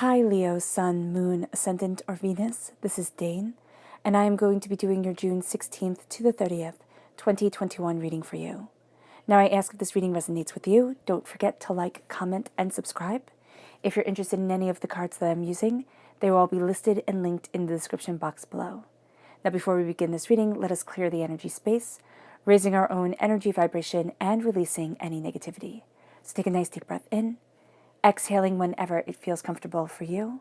Hi Leo, Sun, Moon, Ascendant, or Venus. This is Dane, and I am going to be doing your June 16th to the 30th, 2021 reading for you. Now I ask if this reading resonates with you, don't forget to like, comment, and subscribe. If you're interested in any of the cards that I'm using, they will all be listed and linked in the description box below. Now before we begin this reading, let us clear the energy space, raising our own energy vibration and releasing any negativity. So take a nice deep breath in, exhaling whenever it feels comfortable for you.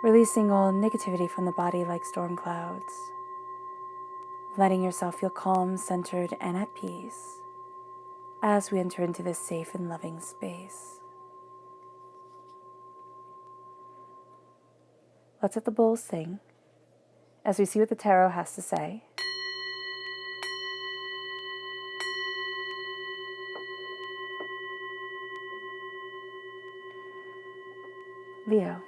Releasing all negativity from the body like storm clouds. Letting yourself feel calm, centered, and at peace as we enter into this safe and loving space. Let's let the bowl sing as we see what the tarot has to say. Leo,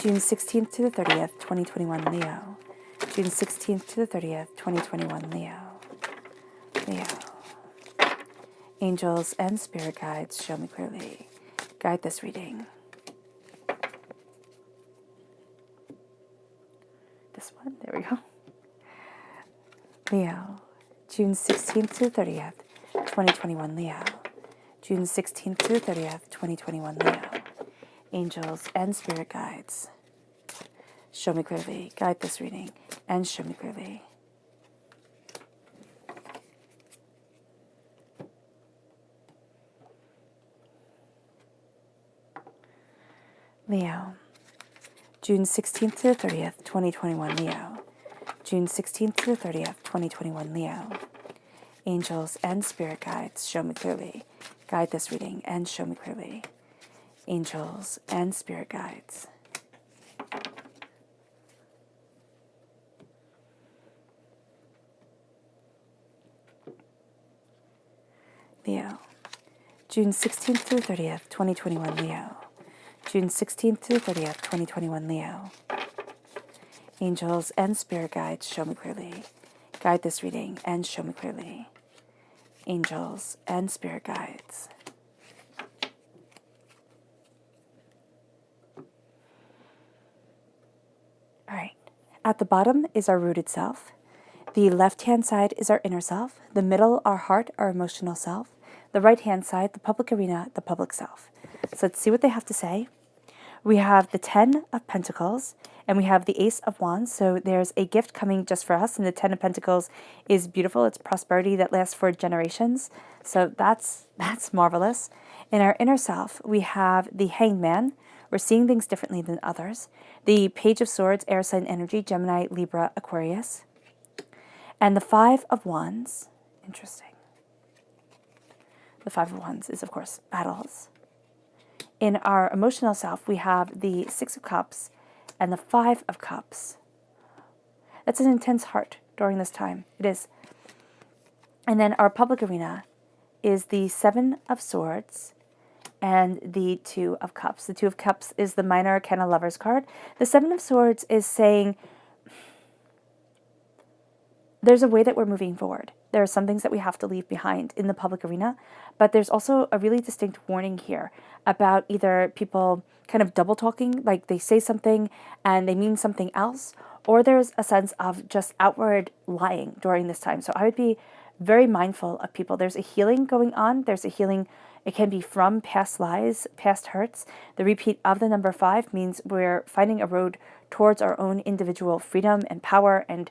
June 16th to the 30th, 2021, Leo. June 16th to the 30th, 2021, Leo. Leo. Angels and spirit guides, show me clearly. Guide this reading. This one, there we go. Leo, June 16th to the 30th, 2021, Leo. June 16th to the 30th, 2021, Leo. Angels and spirit guides, show me clearly. Guide this reading and show me clearly. Leo, June 16th to the 30th, 2021, Leo. June 16th to the 30th, 2021, Leo. Angels and spirit guides, show me clearly. Guide this reading and show me clearly. Angels and spirit guides. Leo, June 16th to the 30th, 2021, Leo. June 16th to the 30th, 2021, Leo. Angels and spirit guides, show me clearly. Guide this reading and show me clearly. Angels and spirit guides. All right. At the bottom is our rooted self. The left-hand side is our inner self. The middle, our heart, our emotional self. The right-hand side, the public arena, the public self. So let's see what they have to say. We have the 10 of Pentacles, and we have the Ace of Wands. So there's a gift coming just for us, and the 10 of Pentacles is beautiful. It's prosperity that lasts for generations. So that's marvelous. In our inner self, we have the Hanged Man. We're seeing things differently than others. The Page of Swords, air sign energy, Gemini, Libra, Aquarius. And the 5 of Wands, interesting. The 5 of Wands is, of course, battles. In our emotional self, we have the 6 of Cups and the 5 of Cups. That's an intense heart during this time. It is. And then our public arena is the 7 of Swords and the 2 of Cups. The 2 of Cups is the minor arcana Lovers card. The 7 of Swords is saying there's a way that we're moving forward. There are some things that we have to leave behind in the public arena, but there's also a really distinct warning here about either people kind of double talking, like they say something and they mean something else, or there's a sense of just outward lying during this time. So I would be very mindful of people. There's a healing going on. There's a healing. It can be from past lies, past hurts. The repeat of the number 5 means we're finding a road towards our own individual freedom and power and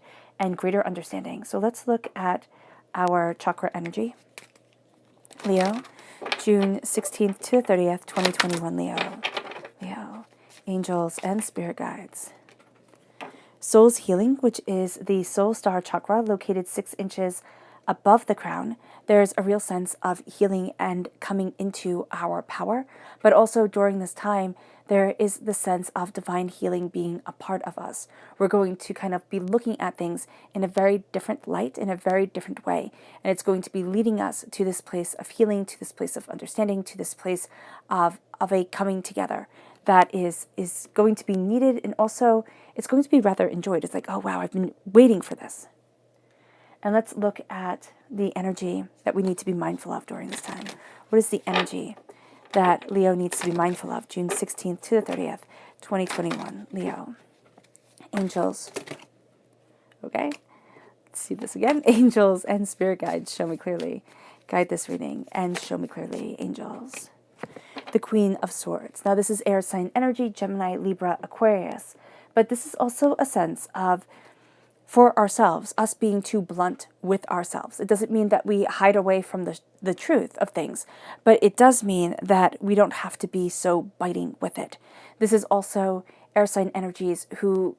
greater understanding. So let's look at our chakra energy. Leo, June 16th to 30th, 2021, Leo. Leo. angels, and spirit guides. Soul's healing, which is the soul star chakra located 6 inches above the crown. There's a real sense of healing and coming into our power, but also during this time, there is the sense of divine healing being a part of us. We're going to kind of be looking at things in a very different light, in a very different way, and it's going to be leading us to this place of healing, to this place of understanding, to this place of a coming together that is going to be needed, and also it's going to be rather enjoyed. It's like, oh wow, I've been waiting for this. And let's look at the energy that we need to be mindful of during this time. What is the energy that Leo needs to be mindful of? June 16th to the 30th, 2021. Leo. Angels. Okay. Let's see this again. Angels and spirit guides, show me clearly. Guide this reading and show me clearly, angels. The Queen of Swords. Now this is air sign energy, Gemini, Libra, Aquarius. But this is also a sense of, for ourselves, us being too blunt with ourselves. It doesn't mean that we hide away from the truth of things, but it does mean that we don't have to be so biting with it. This is also air sign energies who,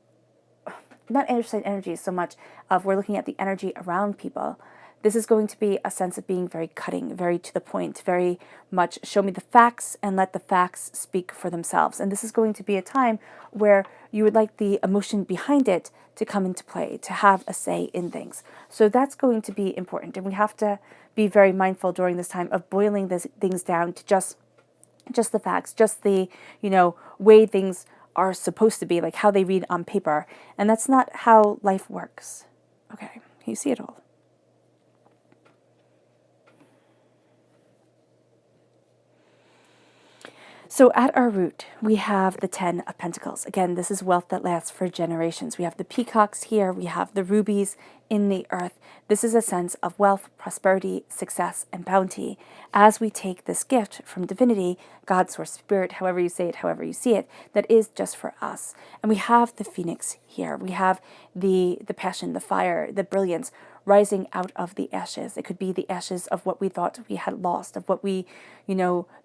not air sign energies so much of we're looking at the energy around people. This is going to be a sense of being very cutting, very to the point, very much show me the facts and let the facts speak for themselves. And this is going to be a time where you would like the emotion behind it to come into play, to have a say in things. So that's going to be important. And we have to be very mindful during this time of boiling these things down to just the facts, just the, way things are supposed to be, like how they read on paper. And that's not how life works. Okay, you see it all. So at our root, we have the 10 of Pentacles. Again, this is wealth that lasts for generations. We have the peacocks here. We have the rubies in the earth. This is a sense of wealth, prosperity, success, and bounty. As we take this gift from divinity, God, source, spirit, however you say it, however you see it, that is just for us. And we have the phoenix here. We have the passion, the fire, the brilliance rising out of the ashes. It could be the ashes of what we thought we had lost, of what we,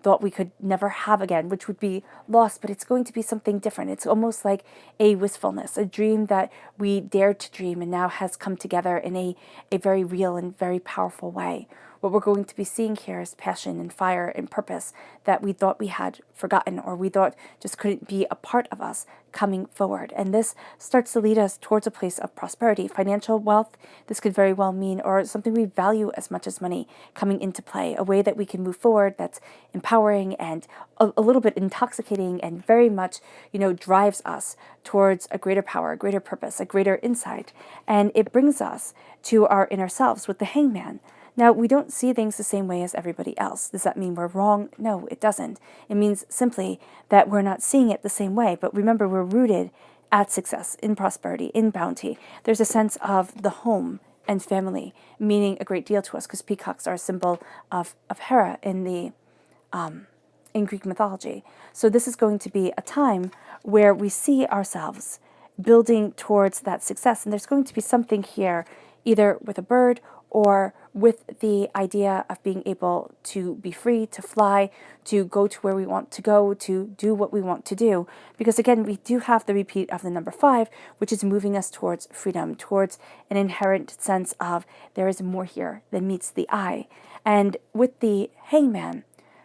thought we could never have again, which would be lost, but it's going to be something different. It's almost like a wistfulness, a dream that we dared to dream and now has come together in a very real and very powerful way. What we're going to be seeing here is passion and fire and purpose that we thought we had forgotten or we thought just couldn't be a part of us coming forward. And this starts to lead us towards a place of prosperity, financial wealth. This could very well mean, or something we value as much as money coming into play, a way that we can move forward that's empowering and a little bit intoxicating and very much, drives us towards a greater power, a greater purpose, a greater insight. And it brings us to our inner selves with the Hangman. Now, we don't see things the same way as everybody else. Does that mean we're wrong? No, it doesn't. It means simply that we're not seeing it the same way. But remember, we're rooted at success, in prosperity, in bounty. There's a sense of the home and family meaning a great deal to us because peacocks are a symbol of Hera in Greek mythology. So this is going to be a time where we see ourselves building towards that success. And there's going to be something here, either with a bird or with the idea of being able to be free, to fly, to go to where we want to go, to do what we want to do. Because again, we do have the repeat of the number 5, which is moving us towards freedom, towards an inherent sense of there is more here than meets the eye. And with the Hangman,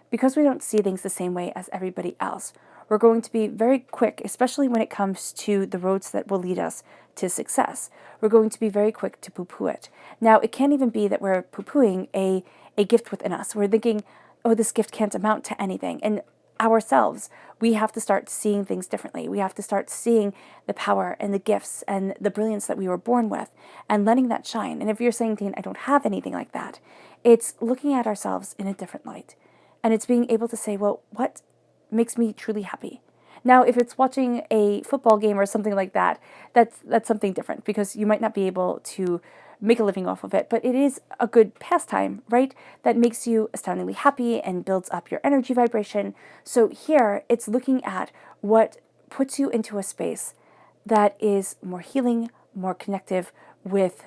because we don't see things the same way as everybody else, we're going to be very quick, especially when it comes to the roads that will lead us to success. We're going to be very quick to poo-poo it. Now, it can't even be that we're poo-pooing a gift within us. We're thinking, oh, this gift can't amount to anything. And ourselves, we have to start seeing things differently. We have to start seeing the power and the gifts and the brilliance that we were born with and letting that shine. And if you're saying, Dean, I don't have anything like that, it's looking at ourselves in a different light. And it's being able to say, well, what makes me truly happy? Now, if it's watching a football game or something like that, that's something different because you might not be able to make a living off of it, but it is a good pastime, right? That makes you astoundingly happy and builds up your energy vibration. So here, it's looking at what puts you into a space that is more healing, more connective with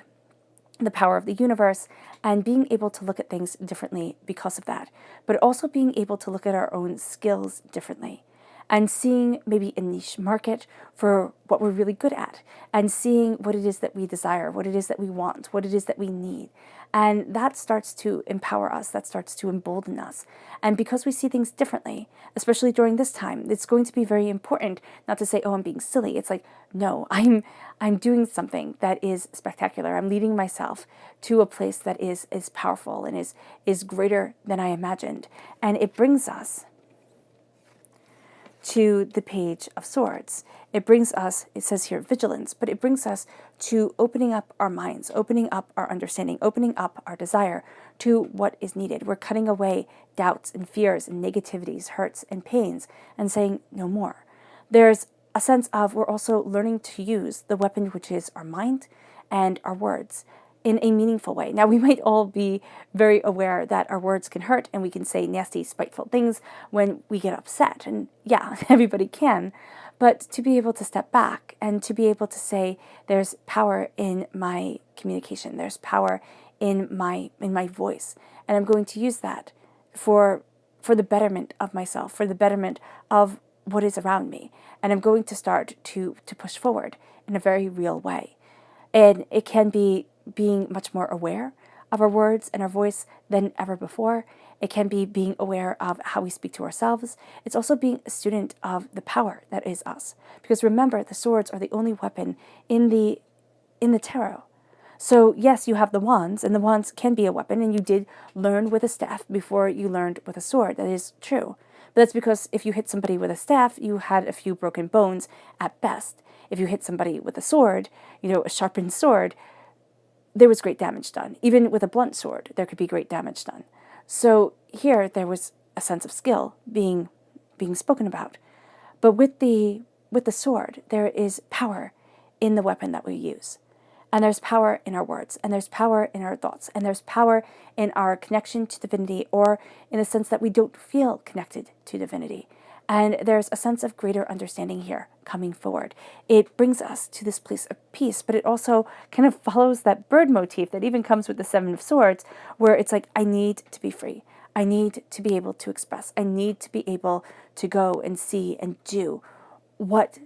the power of the universe, and being able to look at things differently because of that, but also being able to look at our own skills differently. and seeing maybe a niche market for what we're really good at, and seeing what it is that we desire, what it is that we want, what it is that we need. And that starts to empower us, that starts to embolden us. And because we see things differently, especially during this time, it's going to be very important not to say, oh, I'm being silly. It's like, no, I'm doing something that is spectacular. I'm leading myself to a place that is powerful and is greater than I imagined. And it brings us to the Page of Swords. It brings us, it says here, vigilance, but it brings us to opening up our minds, opening up our understanding, opening up our desire to what is needed. We're cutting away doubts and fears and negativities, hurts and pains, and saying no more. There's a sense of we're also learning to use the weapon, which is our mind and our words, in a meaningful way. Now, we might all be very aware that our words can hurt and we can say nasty, spiteful things when we get upset. And yeah, everybody can. But to be able to step back and to be able to say, there's power in my communication, there's power in my voice, and I'm going to use that for the betterment of myself, for the betterment of what is around me. And I'm going to start to push forward in a very real way. And it can be being much more aware of our words and our voice than ever before. It can be being aware of how we speak to ourselves. It's also being a student of the power that is us. Because remember, the swords are the only weapon in the tarot. So yes, you have the wands, and the wands can be a weapon, and you did learn with a staff before you learned with a sword. That is true. But that's because if you hit somebody with a staff, you had a few broken bones at best. If you hit somebody with a sword, a sharpened sword, there was great damage done. Even with a blunt sword, there could be great damage done. So here, there was a sense of skill being spoken about. But with the sword, there is power in the weapon that we use. And there's power in our words, and there's power in our thoughts, and there's power in our connection to divinity, or in the sense that we don't feel connected to divinity. And there's a sense of greater understanding here coming forward. It brings us to this place of peace, but it also kind of follows that bird motif that even comes with the Seven of Swords, where it's like, I need to be free. I need to be able to express. I need to be able to go and see and do what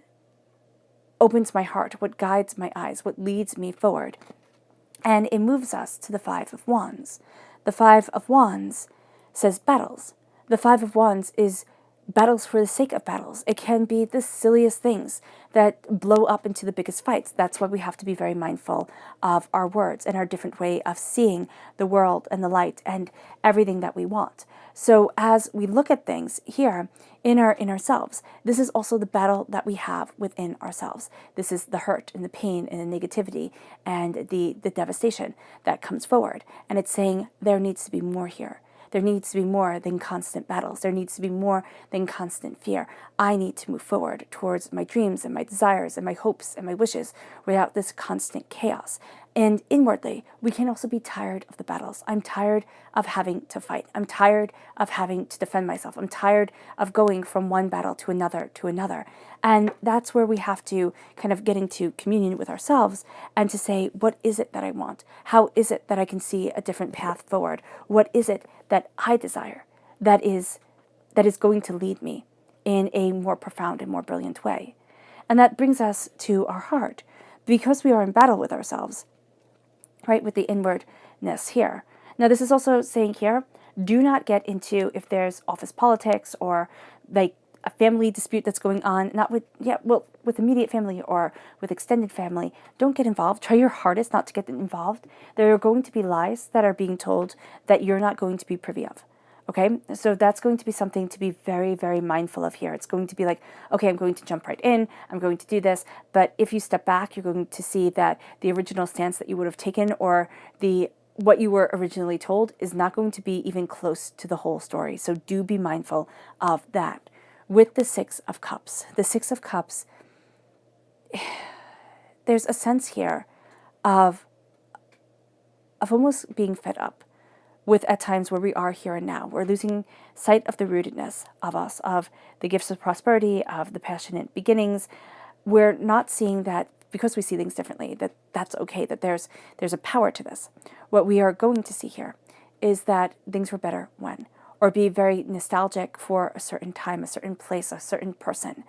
opens my heart, what guides my eyes, what leads me forward. And it moves us to the Five of Wands. The Five of Wands says battles. The Five of Wands is battles for the sake of battles. It can be the silliest things that blow up into the biggest fights. That's why we have to be very mindful of our words and our different way of seeing the world and the light and everything that we want. So as we look at things here in our inner selves, this is also the battle that we have within ourselves. This is the hurt and the pain and the negativity and the devastation that comes forward. And it's saying there needs to be more here. There needs to be more than constant battles. There needs to be more than constant fear. I need to move forward towards my dreams and my desires and my hopes and my wishes without this constant chaos. And inwardly, we can also be tired of the battles. I'm tired of having to fight. I'm tired of having to defend myself. I'm tired of going from one battle to another to another. And that's where we have to kind of get into communion with ourselves and to say, what is it that I want? How is it that I can see a different path forward? What is it that I desire that is going to lead me in a more profound and more brilliant way? And that brings us to our heart. Because we are in battle with ourselves, right, with the inwardness here. Now, this is also saying here, do not get into if there's office politics or like a family dispute that's going on, not with, with immediate family or with extended family. Don't get involved. Try your hardest not to get involved. There are going to be lies that are being told that you're not going to be privy of. Okay, so that's going to be something to be very, very mindful of here. It's going to be like, okay, I'm going to jump right in. I'm going to do this. But if you step back, you're going to see that the original stance that you would have taken or what you were originally told is not going to be even close to the whole story. So do be mindful of that. With the Six of Cups, there's a sense here of almost being fed up with at times where we are here and now. We're losing sight of the rootedness of us, of the gifts of prosperity, of the passionate beginnings. We're not seeing that because we see things differently, that's okay, that there's a power to this. What we are going to see here is that things were better when, or be very nostalgic for a certain time, a certain place, a certain person.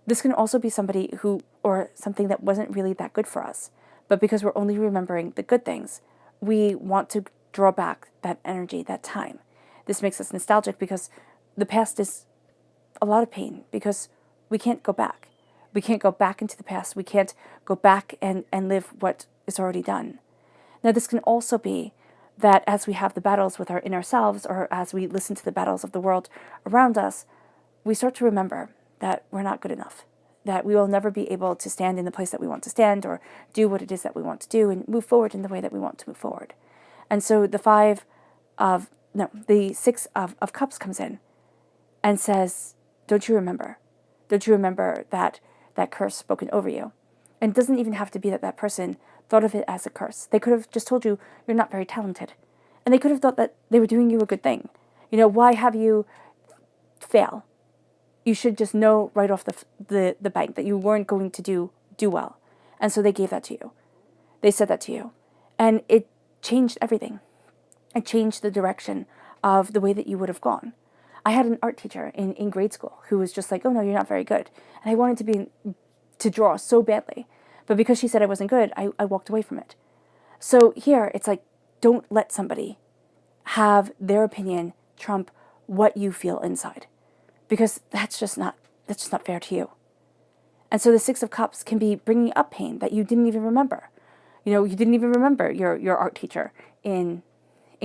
This can also be somebody who, or something that wasn't really that good for us. But because we're only remembering the good things, we want to draw back that energy, that time. This makes us nostalgic because the past is a lot of pain, because we can't go back. We can't go back into the past. We can't go back and live what is already done. Now, this can also be that as we have the battles with our inner selves, or as we listen to the battles of the world around us, we start to remember that we're not good enough, that we will never be able to stand in the place that we want to stand, or do what it is that we want to do, and move forward in the way that we want to move forward. And so the Six of Cups comes in and says, don't you remember? Don't you remember that curse spoken over you? And it doesn't even have to be that that person thought of it as a curse. They could have just told you you're not very talented. And they could have thought that they were doing you a good thing. Why have you fail? You should just know right off the bank that you weren't going to do well. And so they gave that to you. They said that to you. And it changed everything. It changed the direction of the way that you would have gone. I had an art teacher in grade school who was just like, oh no, you're not very good. And I wanted to draw so badly. But because she said I wasn't good, I walked away from it. So here, it's like, don't let somebody have their opinion trump what you feel inside. Because that's just not fair to you. And so the Six of Cups can be bringing up pain that you didn't even remember. You didn't even remember your art teacher in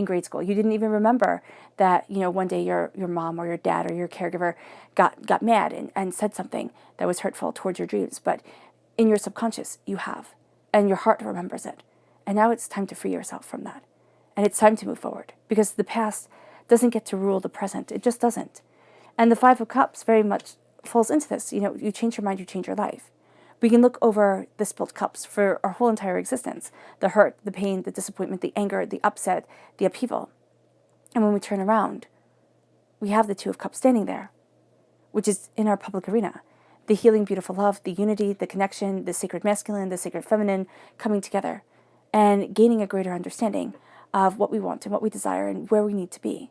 grade school. You didn't even remember that, one day your mom or your dad or your caregiver got mad and said something that was hurtful towards your dreams. But in your subconscious, you have. And your heart remembers it. And now it's time to free yourself from that. And it's time to move forward. Because the past doesn't get to rule the present. It just doesn't. And the Five of Cups very much falls into this. You change your mind, you change your life. We can look over the spilled cups for our whole entire existence. The hurt, the pain, the disappointment, the anger, the upset, the upheaval. And when we turn around, we have the Two of Cups standing there, which is in our public arena. The healing, beautiful love, the unity, the connection, the sacred masculine, the sacred feminine coming together and gaining a greater understanding of what we want and what we desire and where we need to be.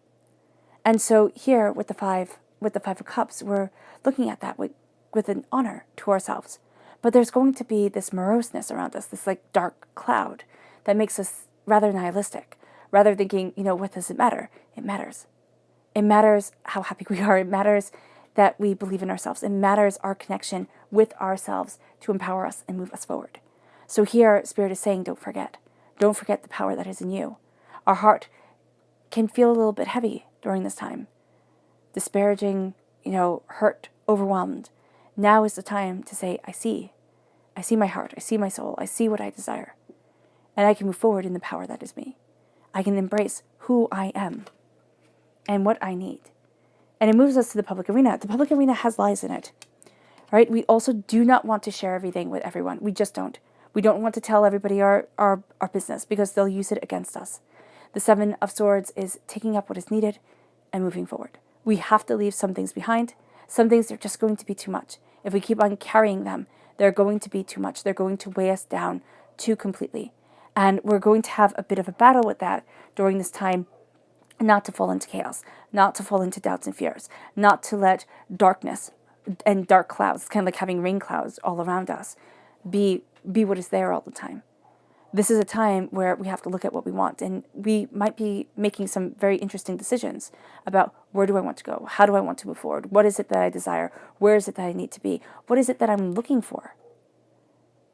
And so here with the Five of Cups, we're looking at that with an honor to ourselves. But there's going to be this moroseness around us, this like dark cloud that makes us rather nihilistic, rather thinking, what does it matter? It matters. It matters how happy we are. It matters that we believe in ourselves. It matters our connection with ourselves to empower us and move us forward. So here, Spirit is saying, don't forget. Don't forget the power that is in you. Our heart can feel a little bit heavy during this time. Disparaging, hurt, overwhelmed. Now is the time to say, I see my heart, I see my soul, I see what I desire. And I can move forward in the power that is me. I can embrace who I am and what I need. And it moves us to the public arena. The public arena has lies in it, right? We also do not want to share everything with everyone. We just don't. We don't want to tell everybody our business because they'll use it against us. The Seven of Swords is taking up what is needed and moving forward. We have to leave some things behind. Some things are just going to be too much. If we keep on carrying them, they're going to be too much. They're going to weigh us down too completely. And we're going to have a bit of a battle with that during this time, not to fall into chaos, not to fall into doubts and fears, not to let darkness and dark clouds, kind of like having rain clouds all around us, be what is there all the time. This is a time where we have to look at what we want, and we might be making some very interesting decisions about where do I want to go? How do I want to move forward? What is it that I desire? Where is it that I need to be? What is it that I'm looking for?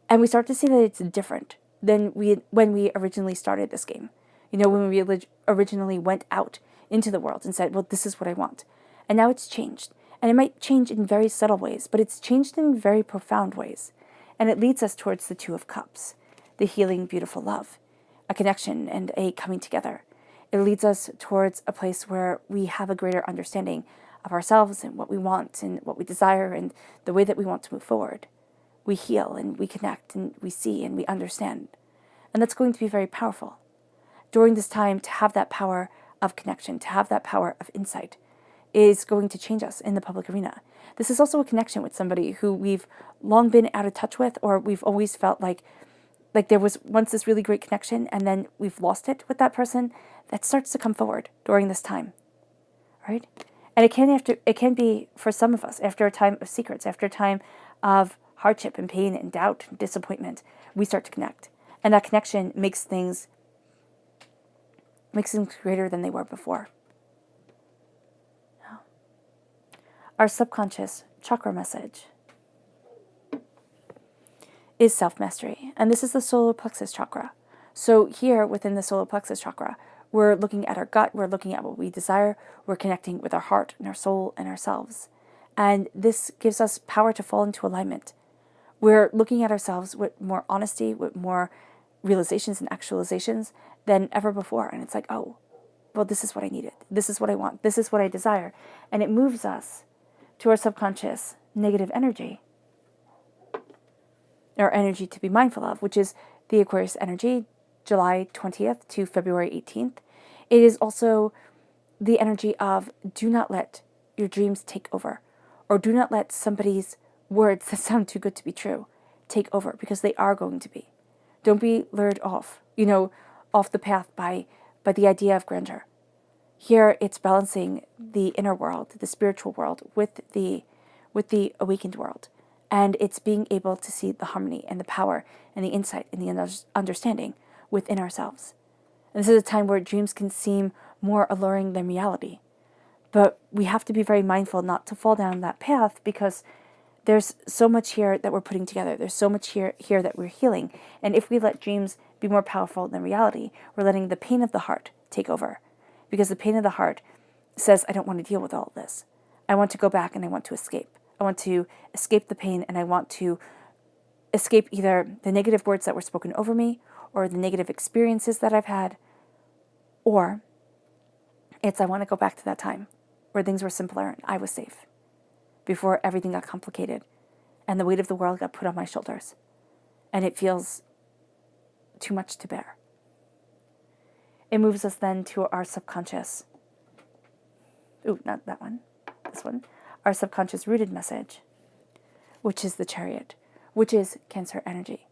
And we start to see that it's different than when we originally started this game. When we originally went out into the world and said, well, this is what I want. And now it's changed. And it might change in very subtle ways, but it's changed in very profound ways. And it leads us towards the Two of Cups, the healing, beautiful love, a connection and a coming together. It leads us towards a place where we have a greater understanding of ourselves and what we want and what we desire and the way that we want to move forward. We heal and we connect and we see and we understand. And that's going to be very powerful. During this time, to have that power of connection, to have that power of insight, is going to change us in the public arena. This is also a connection with somebody who we've long been out of touch with, or we've always felt like there was once this really great connection and then we've lost it with that person. That starts to come forward during this time. right? And it can be for some of us after a time of secrets, after a time of hardship and pain and doubt and disappointment, we start to connect. And that connection makes things greater than they were before. Our subconscious chakra message is self-mastery. And this is the solar plexus chakra. So here within the solar plexus chakra, we're looking at our gut, we're looking at what we desire, we're connecting with our heart and our soul and ourselves. And this gives us power to fall into alignment. We're looking at ourselves with more honesty, with more realizations and actualizations than ever before. And it's like, oh, well, this is what I needed. This is what I want. This is what I desire. And it moves us to our subconscious negative energy, or energy to be mindful of, which is the Aquarius energy, July 20th to February 18th. It is also the energy of do not let your dreams take over, or do not let somebody's words that sound too good to be true take over, because they are going to be. Don't be lured off, off the path by the idea of grandeur. Here it's balancing the inner world, the spiritual world, with the awakened world. And it's being able to see the harmony and the power and the insight and the understanding within ourselves. And this is a time where dreams can seem more alluring than reality. But we have to be very mindful not to fall down that path, because there's so much here that we're putting together. There's so much here that we're healing. And if we let dreams be more powerful than reality, we're letting the pain of the heart take over. Because the pain of the heart says, I don't want to deal with all of this. I want to go back and I want to escape. I want to escape the pain, and I want to escape either the negative words that were spoken over me, or the negative experiences that I've had, or it's I want to go back to that time where things were simpler and I was safe, before everything got complicated and the weight of the world got put on my shoulders and it feels too much to bear. It moves us then to our subconscious. Not that one. This one. Our subconscious rooted message, which is the Chariot, which is Cancer energy.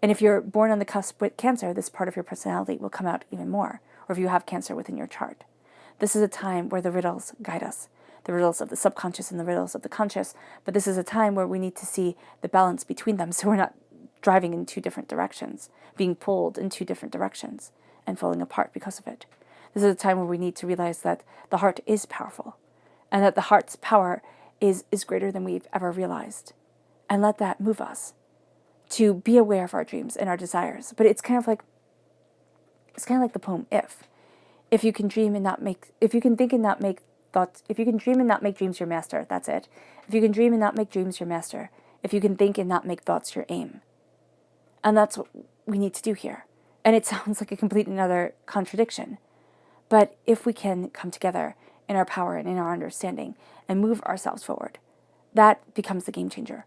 And if you're born on the cusp with Cancer, this part of your personality will come out even more, or if you have Cancer within your chart. This is a time where the riddles guide us, the riddles of the subconscious and the riddles of the conscious, but this is a time where we need to see the balance between them, so we're not driving in two different directions, being pulled in two different directions, and falling apart because of it. This is a time where we need to realize that the heart is powerful, and that the heart's power is greater than we've ever realized. And let that move us to be aware of our dreams and our desires. But it's kind of like the poem If you can dream and not make, if you can think and not make thoughts, if you can dream and not make dreams your master, that's it. If you can dream and not make dreams your master, if you can think and not make thoughts your aim. And that's what we need to do here. And it sounds like a complete another contradiction. But if we can come together in our power and in our understanding and move ourselves forward, that becomes the game changer.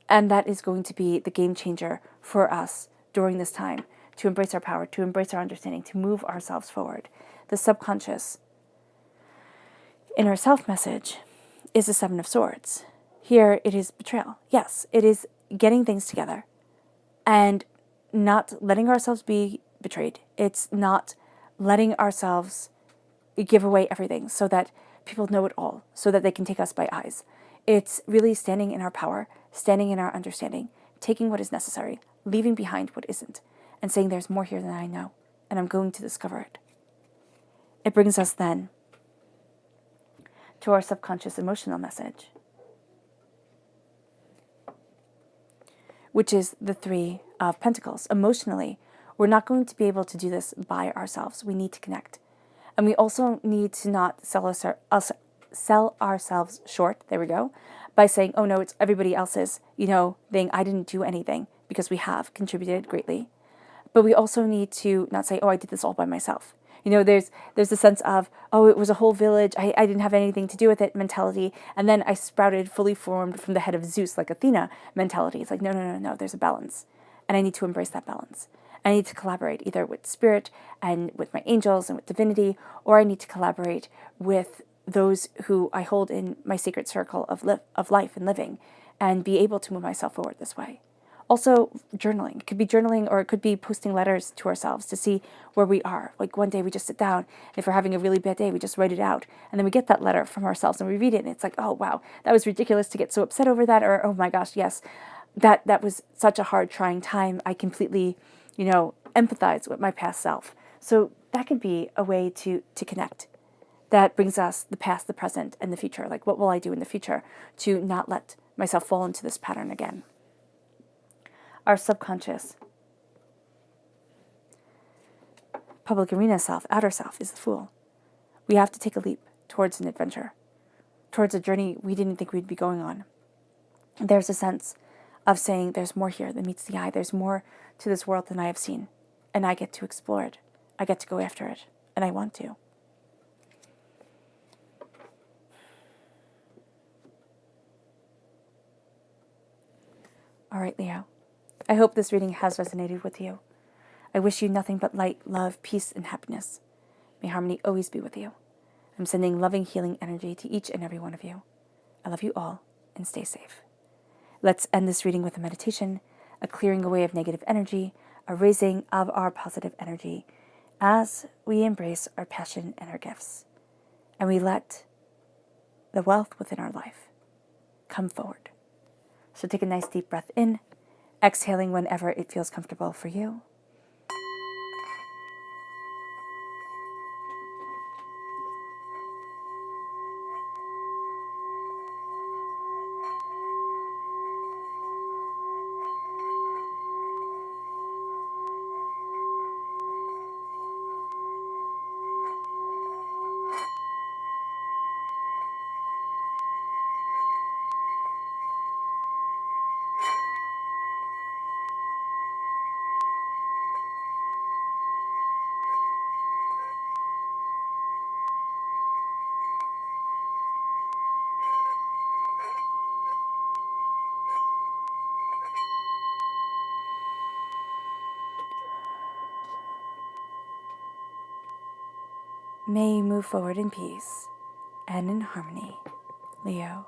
And that is going to be the game changer for us during this time, to embrace our power, to embrace our understanding, to move ourselves forward. The subconscious inner self message is the Seven of Swords. Here it is betrayal. Yes, it is getting things together and not letting ourselves be betrayed. It's not letting ourselves give away everything so that people know it all, so that they can take us by eyes. It's really standing in our power, standing in our understanding, taking what is necessary, leaving behind what isn't, and saying there's more here than I know, and I'm going to discover it. It brings us then to our subconscious emotional message, which is the Three of Pentacles. Emotionally, we're not going to be able to do this by ourselves. We need to connect. And we also need to not sell ourselves short, there we go, by saying, oh no, it's everybody else's, thing. I didn't do anything, because we have contributed greatly. But we also need to not say, oh, I did this all by myself. There's a sense of, oh, it was a whole village, I didn't have anything to do with it mentality, and then I sprouted fully formed from the head of Zeus like Athena mentality. It's like, no, there's a balance. And I need to embrace that balance. I need to collaborate either with spirit and with my angels and with divinity, or I need to collaborate with those who I hold in my sacred circle of life and living, and be able to move myself forward this way. Also, journaling. It could be journaling, or it could be posting letters to ourselves to see where we are. Like one day we just sit down, and if we're having a really bad day, we just write it out. And then we get that letter from ourselves and we read it, and it's like, oh, wow, that was ridiculous to get so upset over that. Or, oh my gosh, yes, that was such a hard, trying time. I completely, empathize with my past self. So that could be a way to connect. That brings us the past, the present, and the future. Like, what will I do in the future to not let myself fall into this pattern again? Our subconscious, public arena self, outer self, is the fool. We have to take a leap towards an adventure, towards a journey we didn't think we'd be going on. There's a sense of saying there's more here than meets the eye. There's more to this world than I have seen, and I get to explore it. I get to go after it, and I want to. All right, Leo. I hope this reading has resonated with you. I wish you nothing but light, love, peace, and happiness. May harmony always be with you. I'm sending loving, healing energy to each and every one of you. I love you all, and stay safe. Let's end this reading with a meditation, a clearing away of negative energy, a raising of our positive energy as we embrace our passion and our gifts. And we let the wealth within our life come forward. So take a nice deep breath in, exhaling whenever it feels comfortable for you. May you move forward in peace and in harmony, Leo.